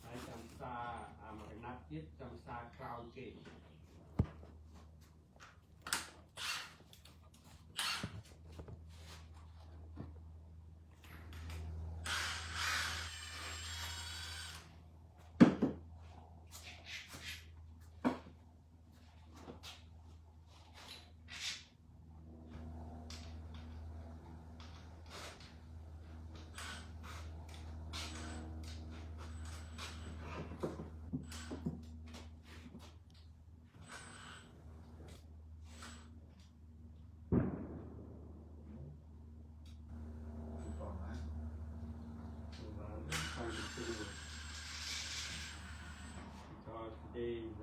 Hai chăm xa mà cái nát tiết chăm xa cao kệ. Because today is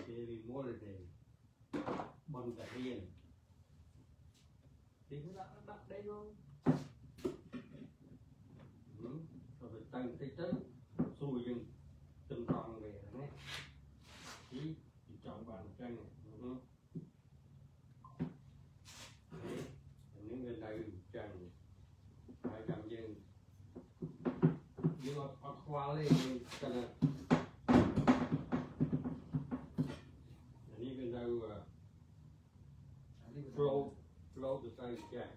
daily holiday. Bằng cả hiền. Thì nó đặt đây luôn. Rồi phải tăng cái chất xùi dừng từng tròn về này. Thì chọn bàn chân này. Những người này trần phải cầm dừng. Nhưng mà khoa lên cho nên những người nào flow the tay jack.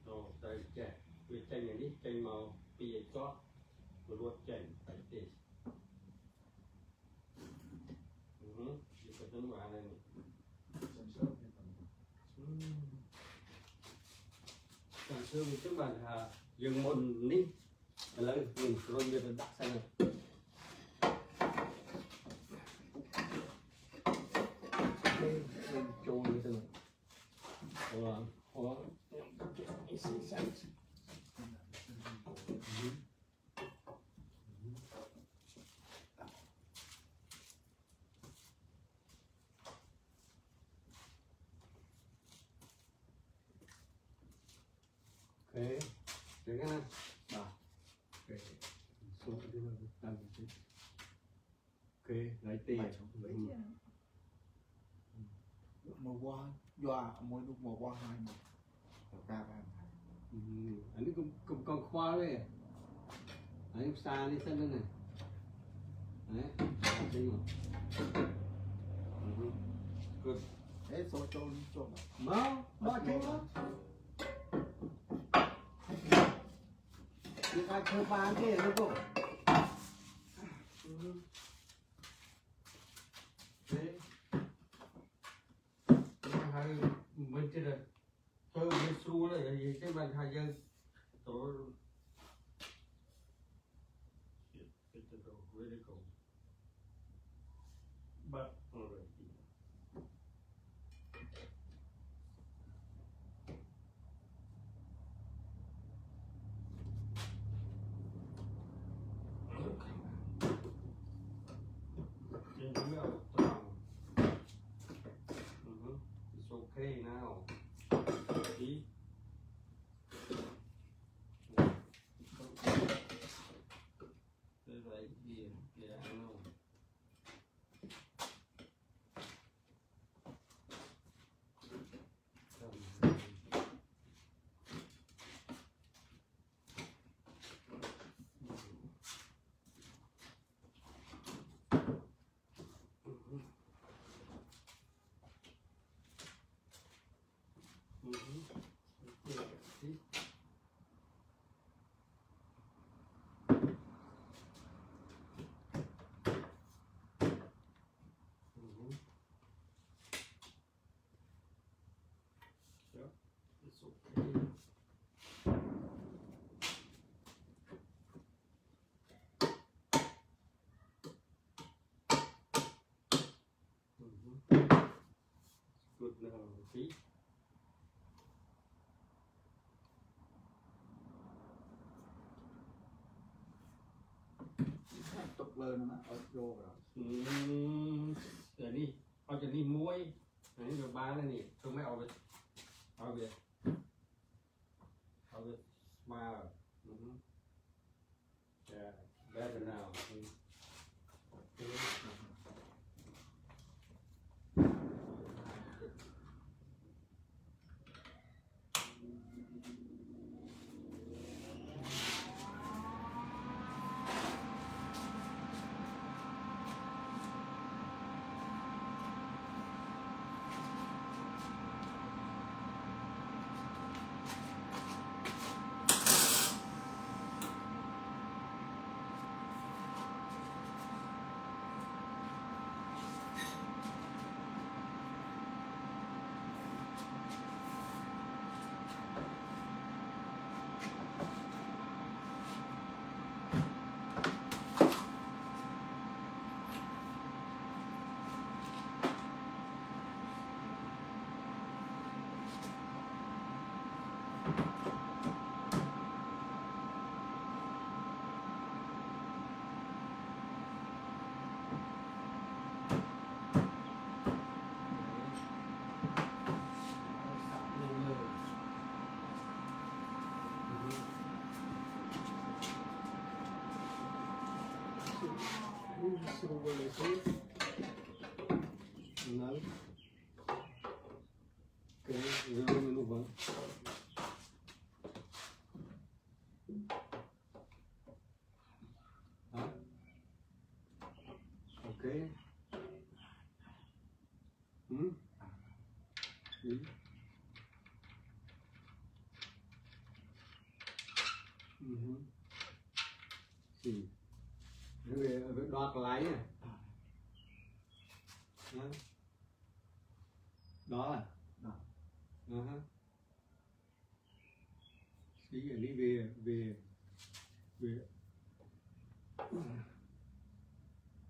No, tay jack. With chân này đi, chân màu bìa chót. Rồi luộc chân like this. Thì phải tấn vào này. Còn xưa mình chúng bạn dừng một ní lấy mình rồi mình đặt sang này. Mình trôi như thế này. Hoặc ok, được cái này. Ok, xuống cái này tăng một chút. Ok, lấy tiền. Mùa qua, dọa mỗi lúc mùa qua hai mà ra ba. Anh ấy cũng còn khoa đấy. Anh ấy xa đi sân đây này. Đấy, đi mà. Good. Thế số trôn. Nó chứ đó. Người ta chơi ba cái này không? Đấy. Hai mình chơi được. Chơi với xu này là gì? Cái bàn hai dân. Tối. Really cool. But alright. It's okay now. See? Right here. Yeah, I know. It's okay. Good now, see? Tục lên nó ở vô rồi. Để đi, coi cho đi muối. Đấy, rồi ba này nè, tôi mới ở How it smile. Yeah, better now. Não. Ok, rồi mình nụ vâng. Đó. Ok. Gì? Gì? Về đoạt lái à? Đó à? Đó. Xí ở đây về.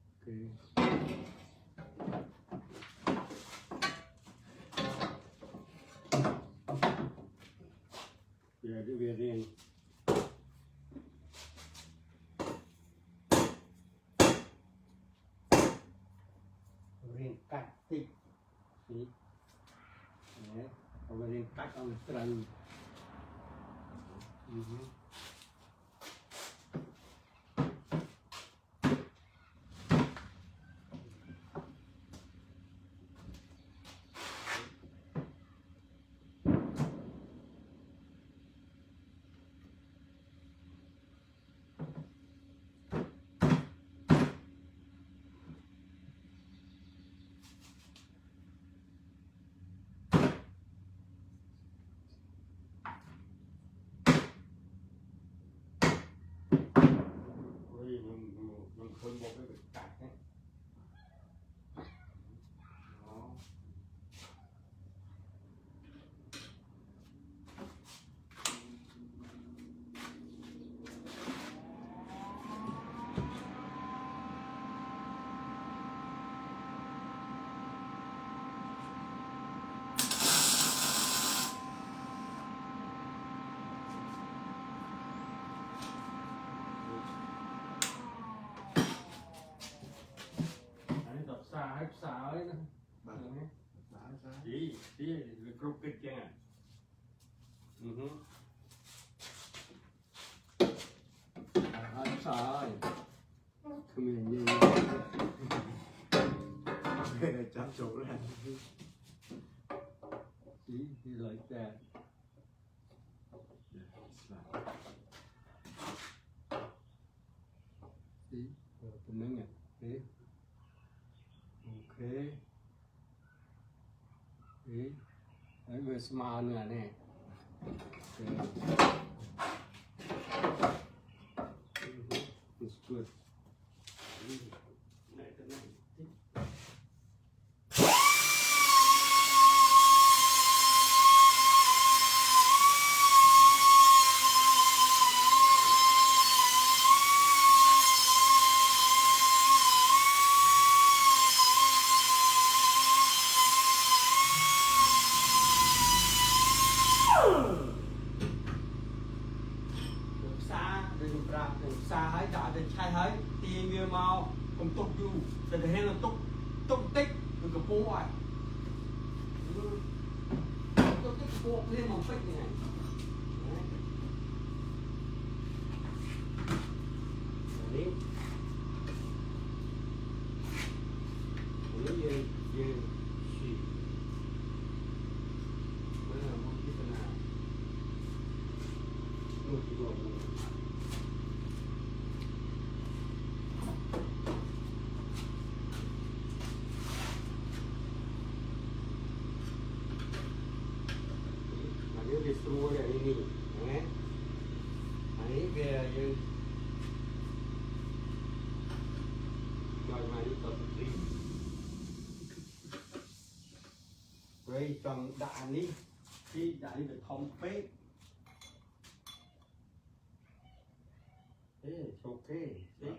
Ok. Về riêng. Riêng cắt tích. Đấy. Còn riêng cắt ông trần. Mình khơi một cái việc cắt ấy. Đó. Hết xa ấy đó. Gì group kịch chăng à? Hết xa ơi. Không nhìn gì. Chăm chỗ ra. See, he's like that. See, the name it. Okay. Okay. Okay. Đấy, vừa smile nữa nè. Okay. It's good. Này, cái này. Xa hãy trả để chạy hãy tìm việc mau không tục dù để hết là tục tích được cái phố này tục cái buộc lên một phích này đấy đấy dê xì đây là một cái phần nào một cái đồ về xua để đi nghỉ đấy ấy về như rồi mà đi tập đi rồi trong đạn đi khi đạn đi được thông phế thế ok thế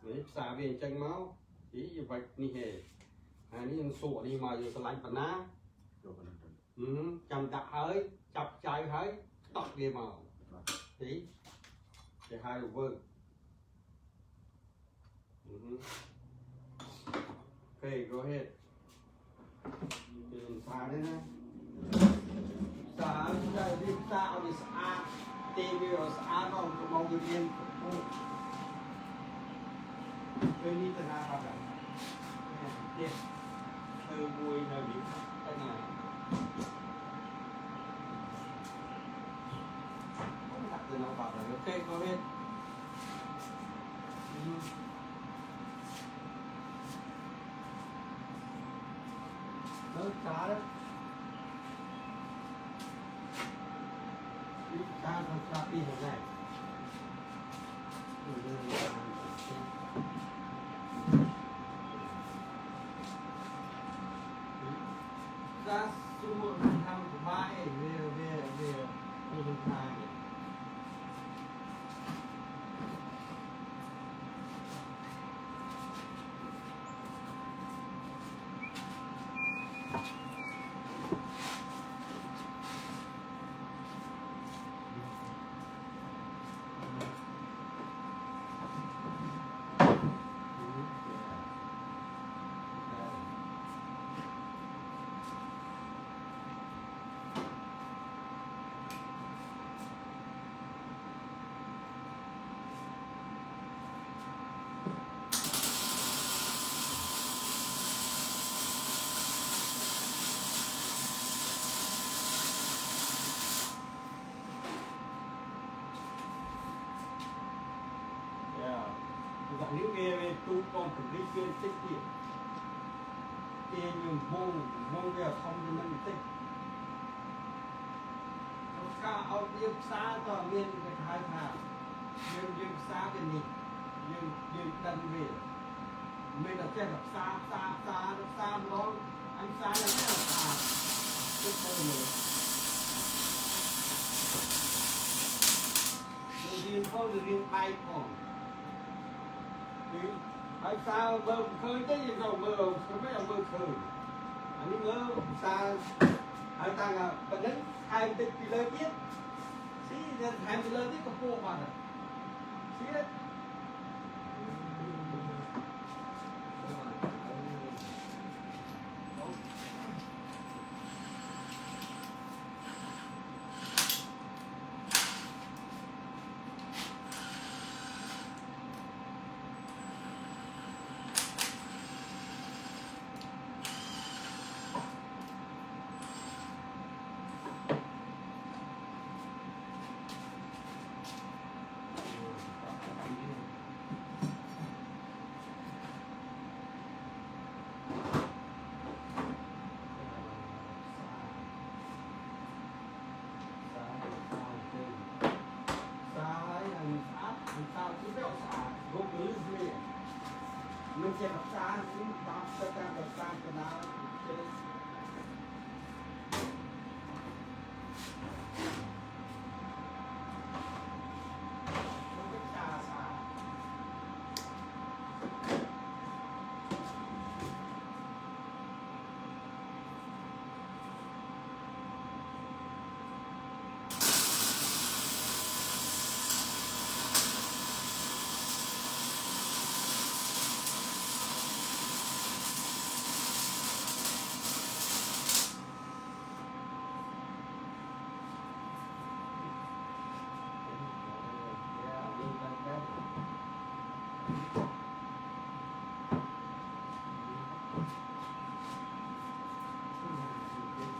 đấy xả về tranh máu tí như vậy như thế này đi sủa đi mà giờ lạnh phần ná chăm đặt hơi chập chạy hơi tóc về màu tí để hai đồ vương ok go ahead đừng xả đấy nè xả ra đi xả đi xả tê bì ở xả vào cái màu tự nhiên cái ní tên nào các bạn tiếp từ mùi nơi bị cái này từ nó vào rồi ok go ahead đỡ cá đấy đi cá không cá đi thế này ra xua thăm của ba ấy về đi bên này bạn những về tu con của lý viên tích điện kia nhưng mong về không thì mình tích ca ở điệp xa tòa miền cái hai thả nhưng xa cái này nhưng đâm về mình là chơi gặp xa đó anh xa là rất là xa cái thôi này riêng không được riêng bay còn hay sao mơ khơi cái gì rồi mơ không biết là mơ khơi anh đi mơ xa hay ta là phần đến hai mươi kilo tiết xí hai kilo tiết có phô mà xí đấy sao chứ béo xả gốc lưới gì mình chơi gặp xa nhưng bám sẽ đang gặp xa cái nào chơi không biết xa xa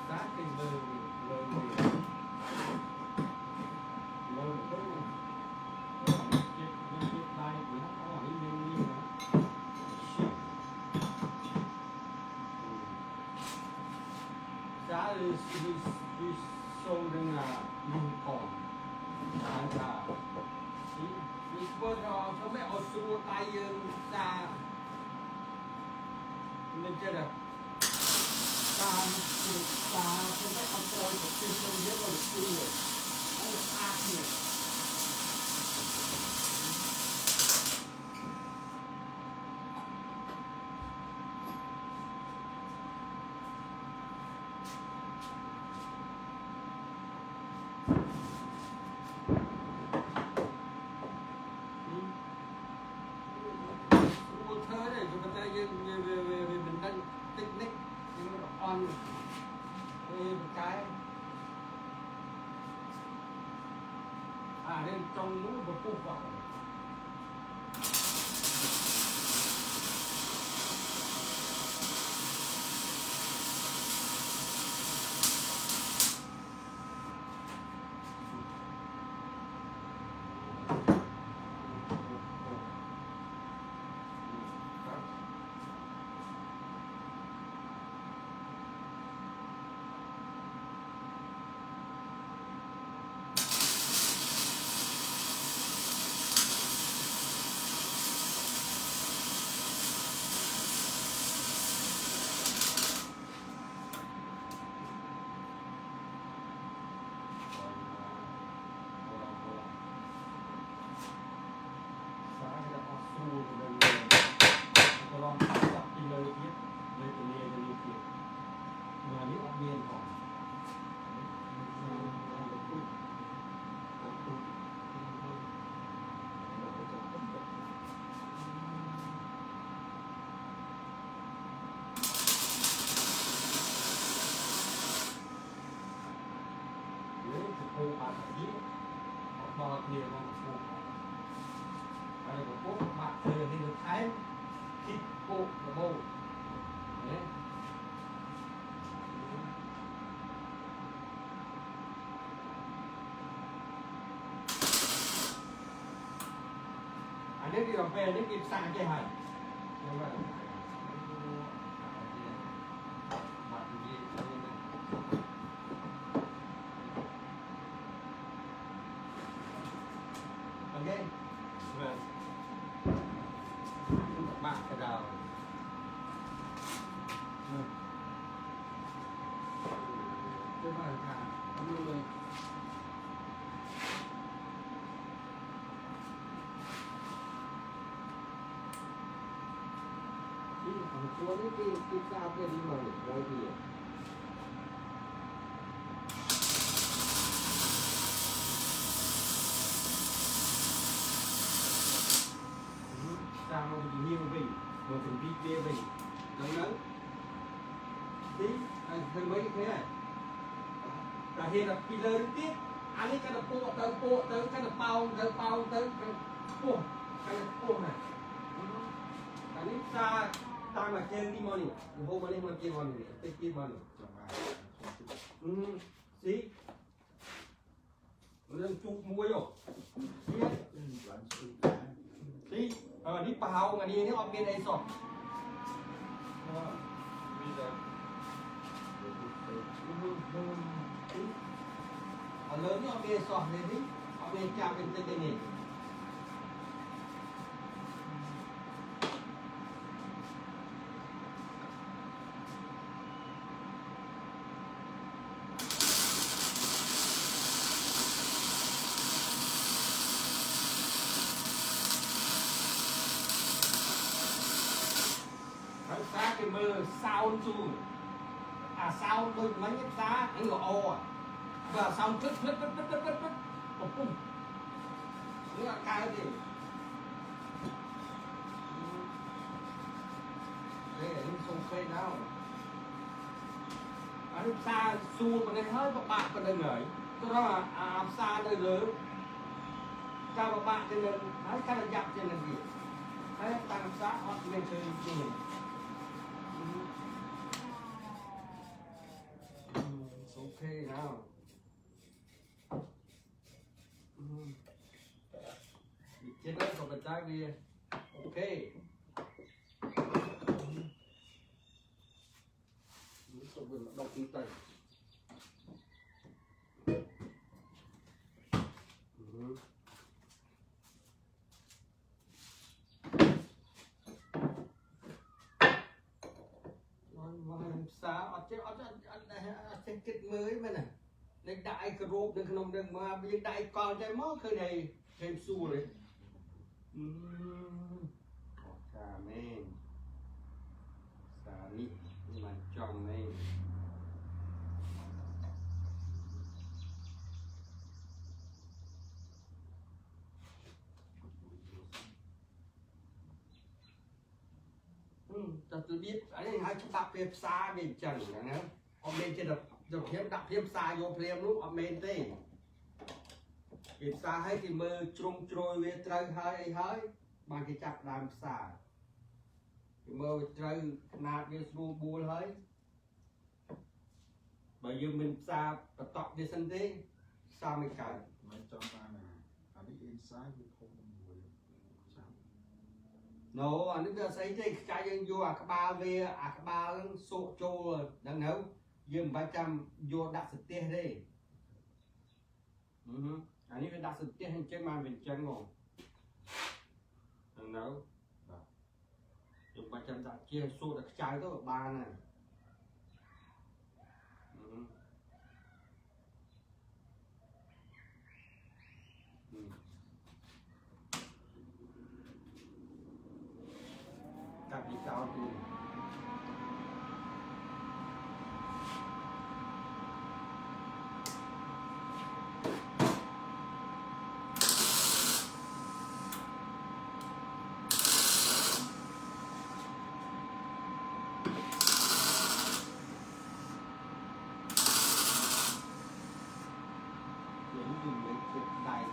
giá cái lời lời lời cái cái bài của nó có những như nó giá đi sâu đến là lùng còn anh ta đi qua đóเขาไม่เอาสูตรไปยืนตามันจะแบบตามสูตรตาเขาไม่เอาตัวกับเป็นคนเยอะกว่าสูตรเลยแล้วมันอาเนี่ย một thơ này chúng ta về mình đang tích nick nhưng mà on về một cái nên trong mũi một cục vào Hãy subscribe cho kênh Ghiền Mì Gõ để không bỏ lỡ những video hấp dẫn nếu đi làm về nếu kịp sang cái hành ok bạn cái đầu cái bài cả luôn Cuốn cái sao kia đi mà ngồi thì sao nó bị nhiều vị một phần vi kia vị lớn tí thân mấy cái này là hiện là khi lớn tiếp anh ấy cái là po tới cái là bao tới cái po này anh ấy xa ta mà chơi đi moni hôm nay mà chơi moni tới chơi moni xí nó chụp muối rồi đi đi bao mà đi nếu ông bên đây sọt lớn như ông bên sọt này đi ông bên cha bên tây này xa cái mơ sao chú sao đôi mấy cái xa anh gọi ô và xong cứt một cung nữa là cái gì đây là những sông phê đâu anh xa xu mà nên hết các bạn còn đây ngửi tôi đó là xa đây lớn cho các bạn trên lên thấy cái là dặm trên là gì thấy tăng xã họ lên chơi gì về ok tôi vừa đọc tiếng Tây xa ở trên kết mới mà nè nên đại cái rộp nên không đừng mà bây giờ đại con trái mó khơi này thêm xu đấy xa men xa nít nhưng mà tròn này tôi biết anh hãy chúng ta phép xa bên trần nè ở bên trên được phép đặt phép xa vô phép lúc ở bên tê phép xa hay thì mơ trung trôi về trời hơi hơi bằng cái chặt làm xa thì mơ trời nạt về xuống bùa hơi bởi vì mình xa và tọt về sân thế xa mình cả mấy trong ta nè anh đi inside với không người nó anh bây giờ thấy thế cái dân vô các ba về các ba sổ trô đang nấu dương 300 vô đặt sự tiền đi anh ấy phải đặt sự tiền trên màn bên chân ngồi đang nấu dùng 300 đặt chia số đặt trái đó ở ba này cặp đi cao thì dùng mấy chiếc đài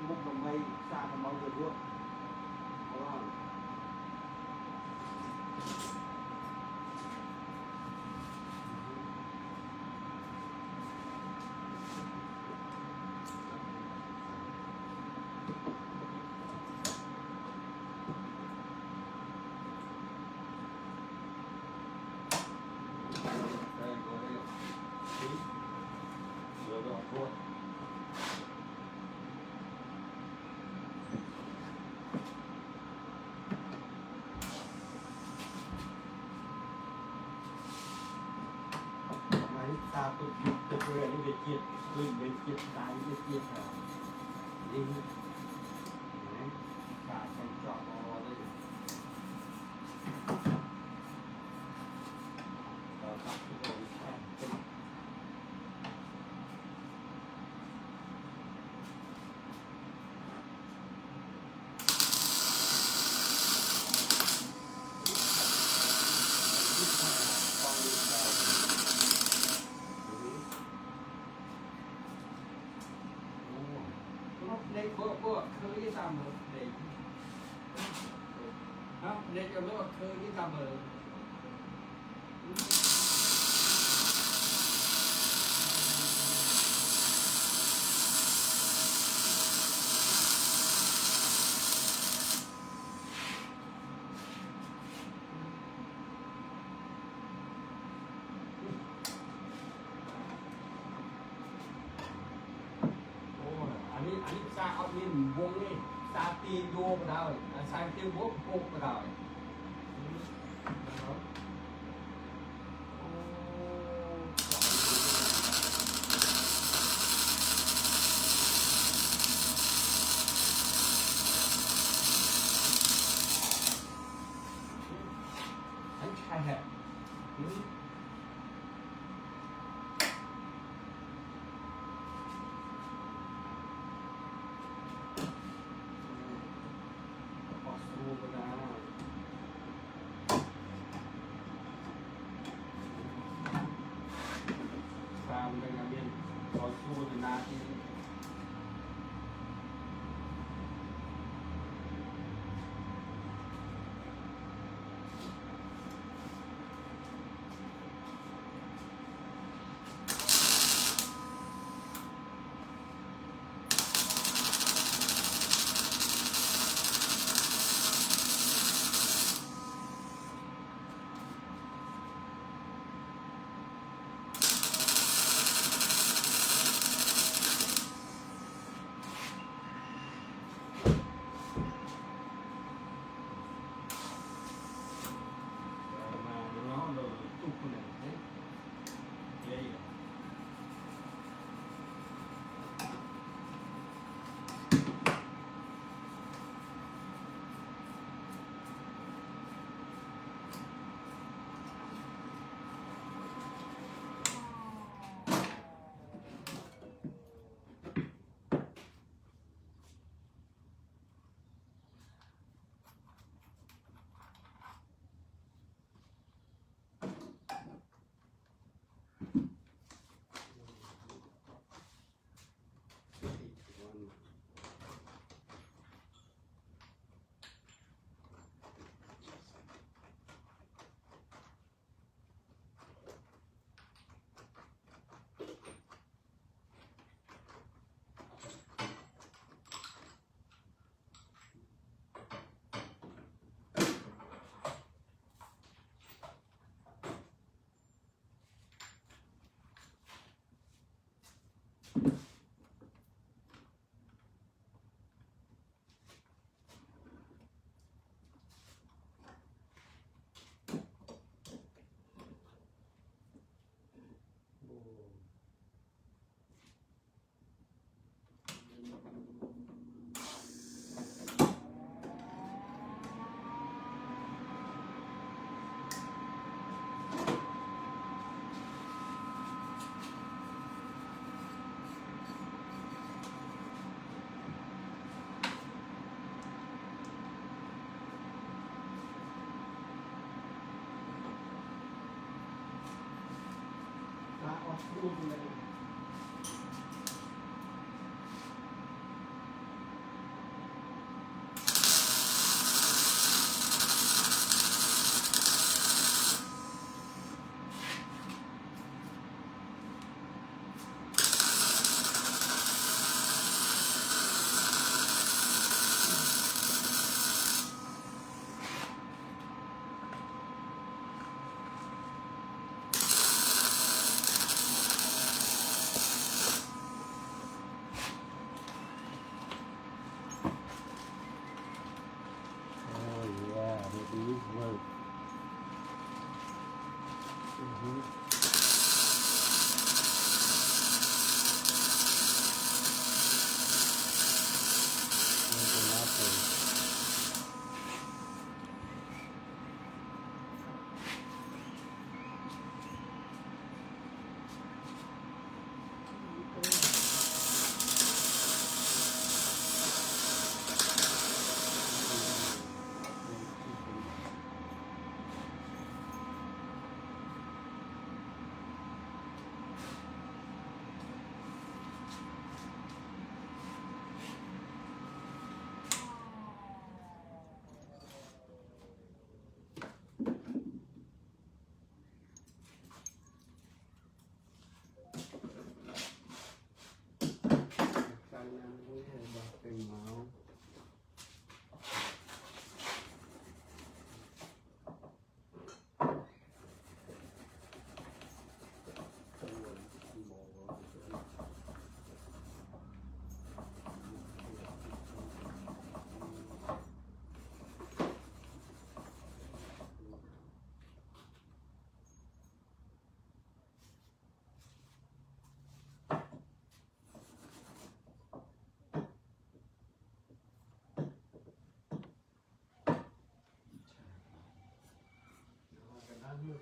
múc vào mây xa còn bao giờ luôn đúng không? Đây có đây rồi đó thôi ta tôi về đi về chiết tôi về chiết đáy về chiết hả đi cả trong trọ đây rồi bắt cái đồ đi đây bữa khơi cái tầm để hả để cho nó khơi cái tầm rồi anh xa ở miền vùng đi xa tiền vô vào đời xa tiêu bố cục vào đời anh khai hẹp นาที รูปเลย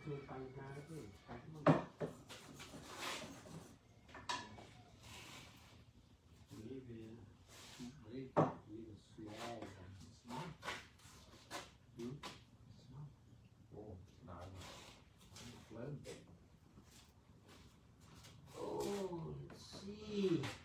คือปัญหาที่การที่มันนี่เป็น Really, really small one. small Small. Oh, no. Flown. oh let's see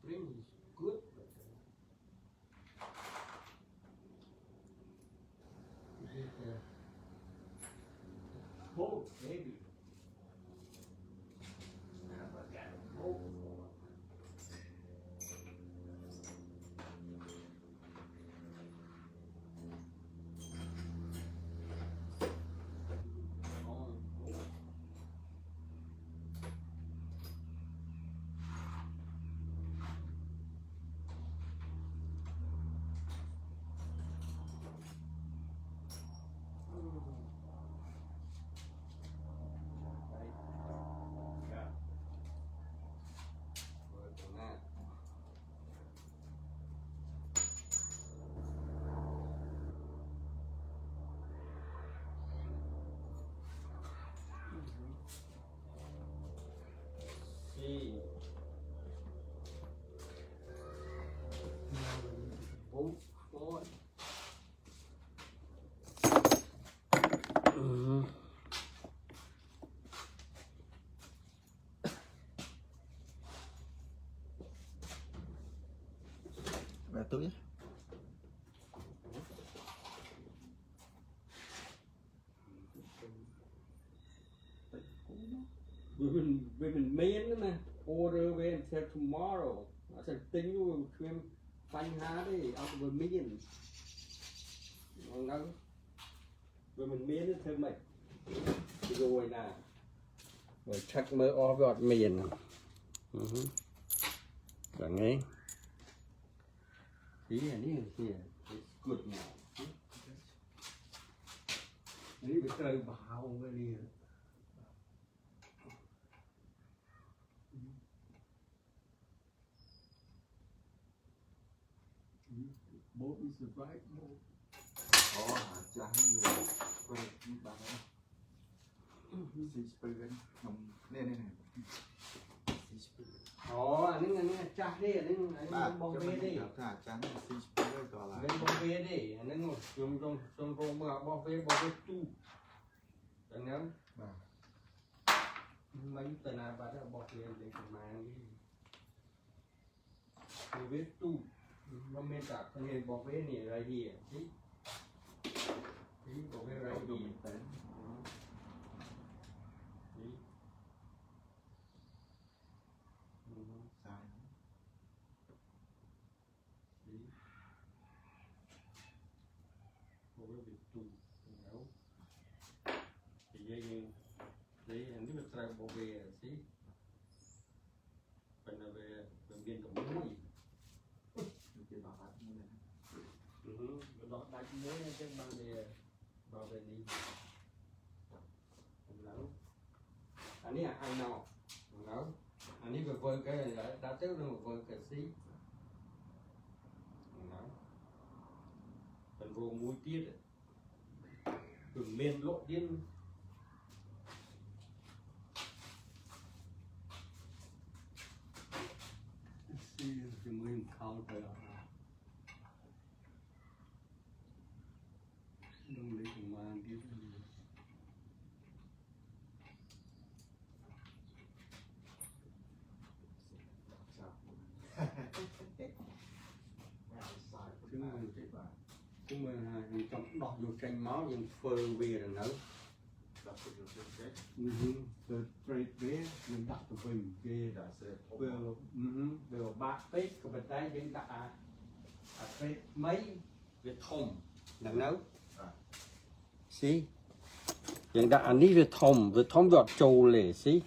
spring is good. Cold, maybe. Never get cold before. See. Both forward. Và tôi We've been made them order way until tomorrow. I said tính luôn khuyên phanh há đi out of a million. Ngon đâu. We've been made it thêm mày. Rồi nè. Rồi chắc mới off miền. Cả nghe. See, and here, it's good now. This is very bao very. Both is the right both. có trắng rồi có được bán xí spray nồng nè nè nè xí spray Anh ấy chắc đi, anh ấy bong bê đi. thả trắng xí spray còn lại Bên bong bê đi, anh ấy ngồi trong mưa bong bê tu. Anh em. Mấy tuần nào bắt đầu bong bê để mang đi. Bong bê tu. Nó mê cả con này bong bê này ra gì chứ? Bong bê ra gì? Ini betul bobe sih. Pernah bagian kemudi. cái bảo hạt như này Đó đại mới cái bao bề đi. Nấu. Anh ấy ai nào nấu. Anh ấy vừa cái đã tới rồi vừa cái xí. Nấu. Phần vô muối tiết. Từ miền lộ điên. Thì mình không thể đông lấy của mang tiếp chúng mình trong đọc vô tranh máu nhưng phơi về là nấu đập cái đường chết từ trade về mình đặt từ bình về đã sẽ về bạc tết của bên đây những đặt tết mấy về thùng là nấu xí những đặt anh đi về thùng giọt trâu lệ xí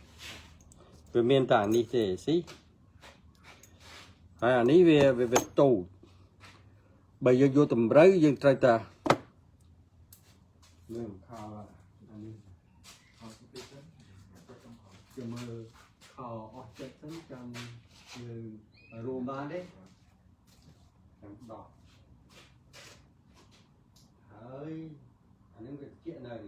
về miền tảng đi thế xí anh đi về tù bây giờ vô tầm rấy dân trai ta nên khao anh cho mơ khao ở chất tấn trong Roma đấy đỏ ơi anh em cái chuyện này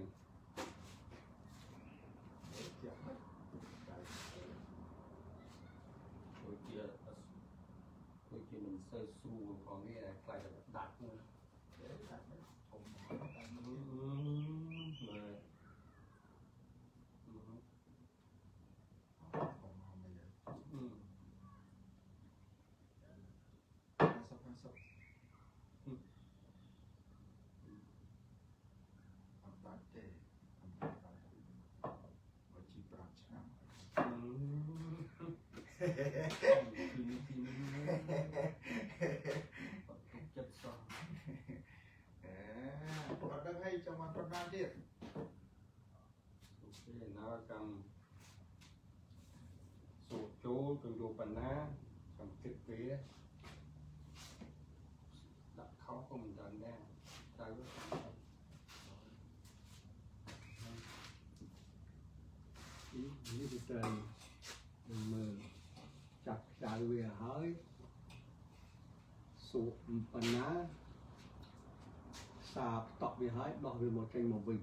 tôi kia mình sơ su có nghe là phải đặt nữa ទេបើជី5ឆ្នាំ ចិត្តសោះ អត់ដឹងហើយចាំមកប្រហែលទៀត អូខេណាកម្មសូចូលទៅយកបណ្ណាកម្មគិតវាដាក់ខោក៏មិនដឹងដែរទៅ នេះគឺត្រូវមើលចាប់ខ្ចៅវាហើយសួរបណ្ណាសាបតក់វាហើយដោះវាមកចេញមកវិញ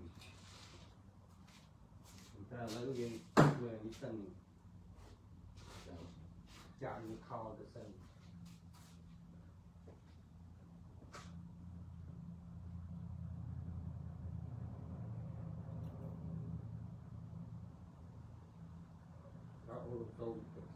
តែឥឡូវយើងធ្វើនេះសិនចាក់វាខោទៅសិន all of those things.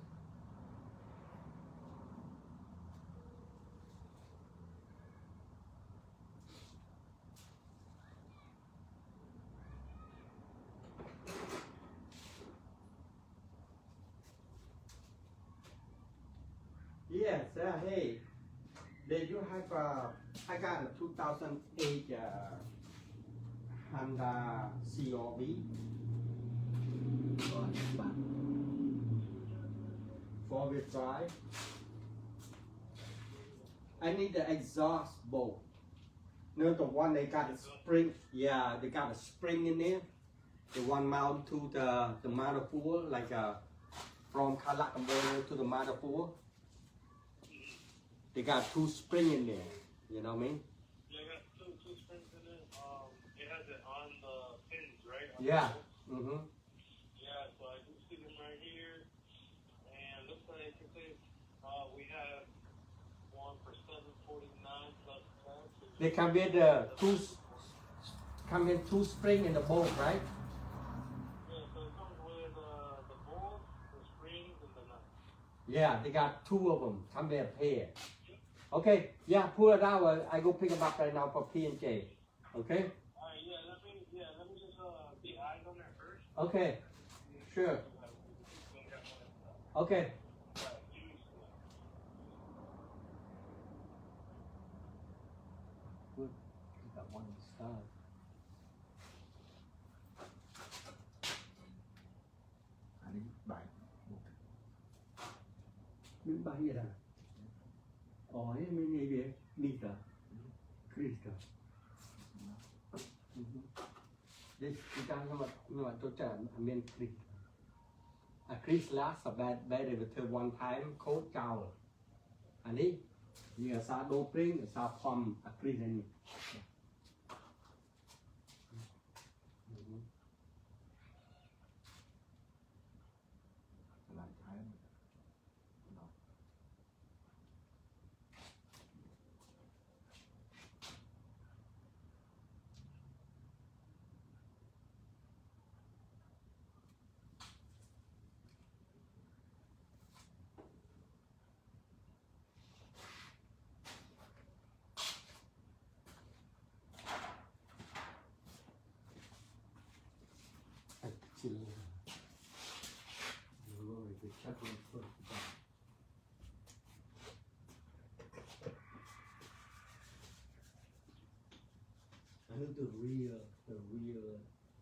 Yes, hey, did you have I got a 2008 Honda CRV. Four-wheel drive. I need the exhaust bolt. No, the one they got a spring. Yeah, they got a spring in there. The one mount to the manifold, like from Kalakamoyo to the manifold. They got two spring in there. You know what I mean? Yeah, I got two springs in it. It has it on the pins, right? Yeah. Mm-hmm. Yeah, so I do see them right here, and looks like we have one for $749 plus tax. They come with two spring in the bolt, right? Yeah, so it comes with the bolt, the springs, and the nuts. Yeah, they got two of them. Come with a pair. Okay, yeah, pull it out. I go pick them up right now for P&J. Okay? Alright, let me just be eyes on that first. Okay, sure. Okay. Good. You got one star. អានេះបែក Miếng bánh gì đó? Ôi, miếng gì vậy? Nít à? Chris à? This is nhưng mà tôi trả miếng Chris. Chris last a bad with her one time code chào. Anh đi, như là sa đô pring, sa pom, Chris này. lại thái đó. Rồi, cái chắc là phức tạp. I know the rear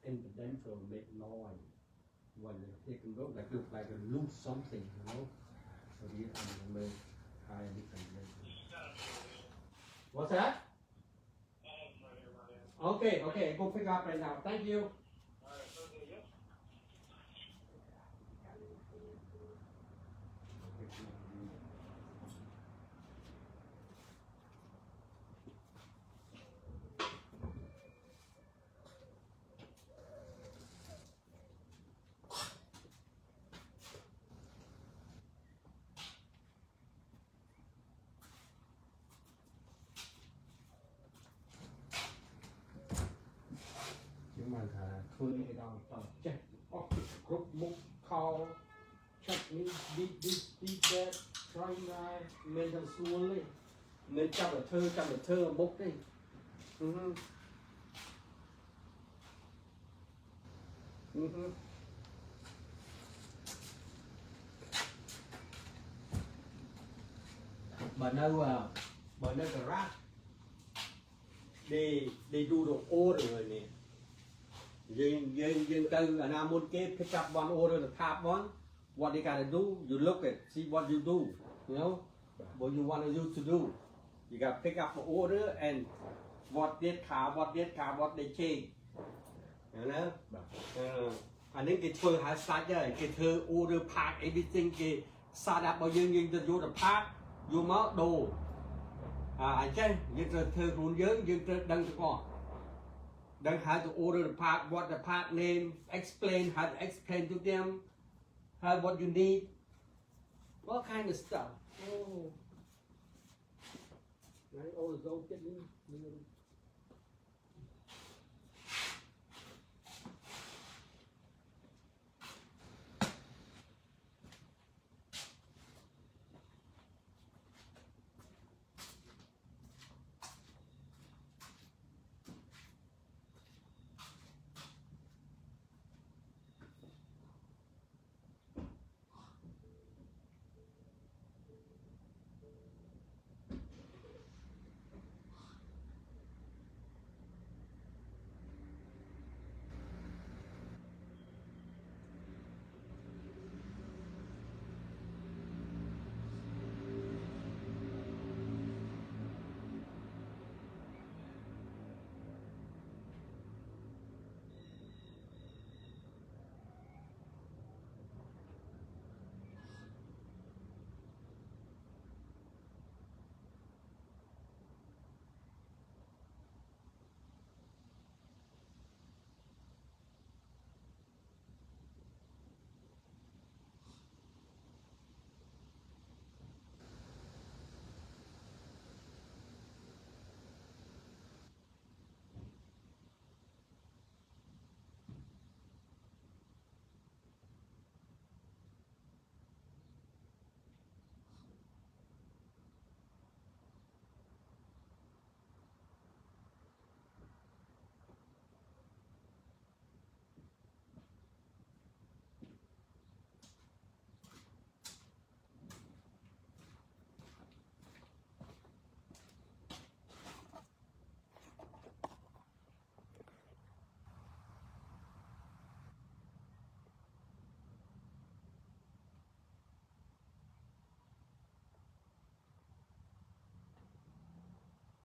independential make noise when it can go like look like a lose something, you know. So the make high different. What's that? Okay, go pick up right now. Thank you. Nhưng mà thôi cái đó check off group book call check me this that try này nên thằng xuống đi nên trong là thơ book đi. Bà nơi cái rác they do the order nè dân từ anh em muốn cái pick up one order the top one what they gotta do you look at see what you do you know what you want you to do you gotta pick up the order and what they change you know anh ấy cái thơ hãy start ra cái thơ order pack everything cái start up bao nhiêu từ vô the pack vô máu đồ anh chơi dân thơ luôn nhớ dân đăng cho then how to order the part, what the part name, explain how to explain to them, how what you need, all kind of stuff. Oh, right, all those getting